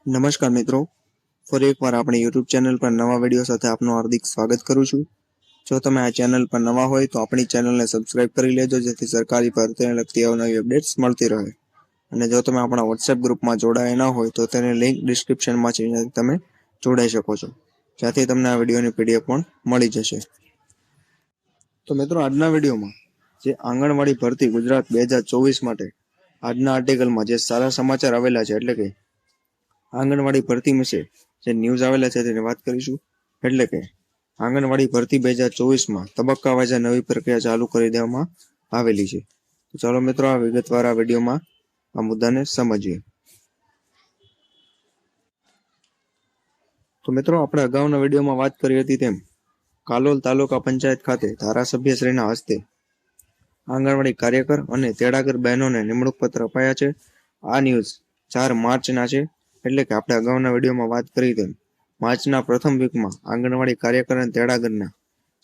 નમસ્કાર મિત્રો, ફરી એકવાર આપણી યુટ્યુબ ચેનલ પર નવા વિડીયો સાથે આપનું હાર્દિક સ્વાગત કરું છું. જો તમે આ ચેનલ પર નવા હોય તો આપણી ચેનલને સબસ્ક્રાઇબ કરી લેજો, જેથી સરકારી ભરતીને લગતી અવનવી અપડેટ્સ મળતી રહે. અને જો તમે આપણા વોટ્સએપ ગ્રુપમાં જોડાયા ન હોય તો તેની લિંક ડિસ્ક્રિપ્શનમાં છે, જ્યાંથી તમે જોડાઈ શકો છો, જ્યાંથી તમને આ વિડીયોની પીડીએફ પણ મળી જશે. તો મિત્રો, આજના વિડીયોમાં જે આંગણવાડી ભરતી ગુજરાત 2024 માટે આજના આર્ટિકલમાં જે સારા સમાચાર આવેલા છે, એટલે કે આંગણવાડી ભરતી વિશે જે ન્યૂઝ આવેલા છે તેની વાત કરીશું. એટલે કે આંગણવાડી ભરતી 2024માં તબક્કા વાઇઝ નવી પ્રક્રિયા ચાલુ કરી દેવામાં આવેલી છે. તો ચાલો મિત્રો, આ વિગતવાર આ વિડીયોમાં આ મુદ્દાને સમજીએ. તો મિત્રો, આપણે અગાઉના વિડીયોમાં વાત કરી હતી તેમ કાલોલ તાલુકા પંચાયત ખાતે ધારાસભ્યશ્રીના હસ્તે આંગણવાડી કાર્યકર અને તેડાગર બહેનોને નિમણૂક પત્ર અપાયા છે. આ ન્યૂઝ 4 માર્ચના છે. એટલે કે આપણે અગાઉના વિડીયોમાં વાત કરી તેમ માર્ચના પ્રથમ વીકમાં આંગણવાડી કાર્યકર અને તેડાગરના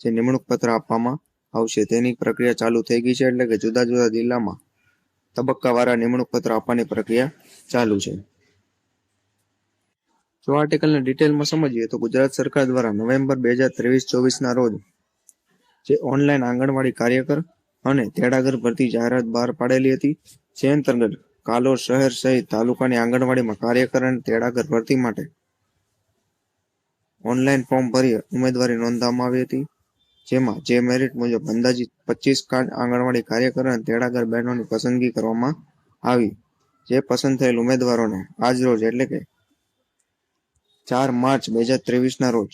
જે નિમણૂક પત્ર આપવામાં આવશે તેની પ્રક્રિયા ચાલુ થઈ ગઈ છે. એટલે કે જુદા જુદા જિલ્લામાં તબક્કાવાળા નિમણૂક પત્ર આપવાની પ્રક્રિયા ચાલુ છે. જો આર્ટિકલને ડિટેલમાં સમજીએ તો ગુજરાત સરકાર દ્વારા નવેમ્બર 2023-24ના રોજ જે ઓનલાઈન આંગણવાડી કાર્યકર અને તેડાગર ભરતી જાહેરાત બહાર પાડેલી હતી, જે અંતર્ગત કાલોલ શહેર સહિત તાલુકાની આંગણવાડીમાં કાર્યકર અને તેડાગર ભરતી માટે ઓનલાઈન ફોર્મ ભરી ઉમેદવારી નોંધવામાં આવી હતી. જેમાં જે મેરિટ મુજબ અંદાજિત 25 આંગણવાડી કાર્યકર અને તેડાગર બહેનોની પસંદગી કરવામાં આવી. જે પસંદ થયેલ ઉમેદવારોને આજ રોજ એટલે કે 4 માર્ચ 2023ના રોજ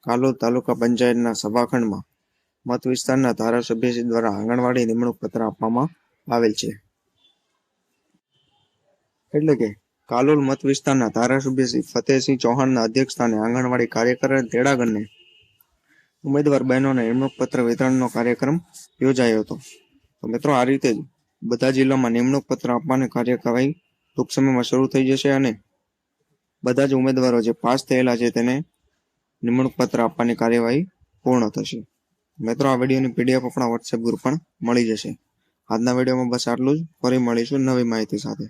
કાલોલ તાલુકા પંચાયતના સભાખંડમાં મત વિસ્તારના ધારાસભ્યશ્રી દ્વારા આંગણવાડી નિમણૂક પત્ર આપવામાં આવેલ છે. એટલે કે કાલોલ મત વિસ્તારના ધારાસભ્ય શ્રી ફતેહસિંહ ચૌહાણના અધ્યક્ષસ્થાને આંગણવાડી કાર્યકર અને તેડાગરને ઉમેદવાર બહેનોને નિમણૂક પત્ર વિતરણનો કાર્યક્રમ યોજાયો હતો. તો મિત્રો, આ રીતે જ બધા જિલ્લામાં નિમણૂક પત્ર આપવાની કાર્યવાહી ટૂંક સમયમાં શરૂ થઈ જશે અને બધા જ ઉમેદવારો જે પાસ થયેલા છે તેને નિમણૂક પત્ર આપવાની કાર્યવાહી પૂર્ણ થશે. મિત્રો, આ વિડીયોની પીડીએફ આપણા વોટ્સએપ ગ્રુપ પણ મળી જશે. આજના વિડીયોમાં બસ આટલું જ. ફરી મળીશું નવી માહિતી સાથે.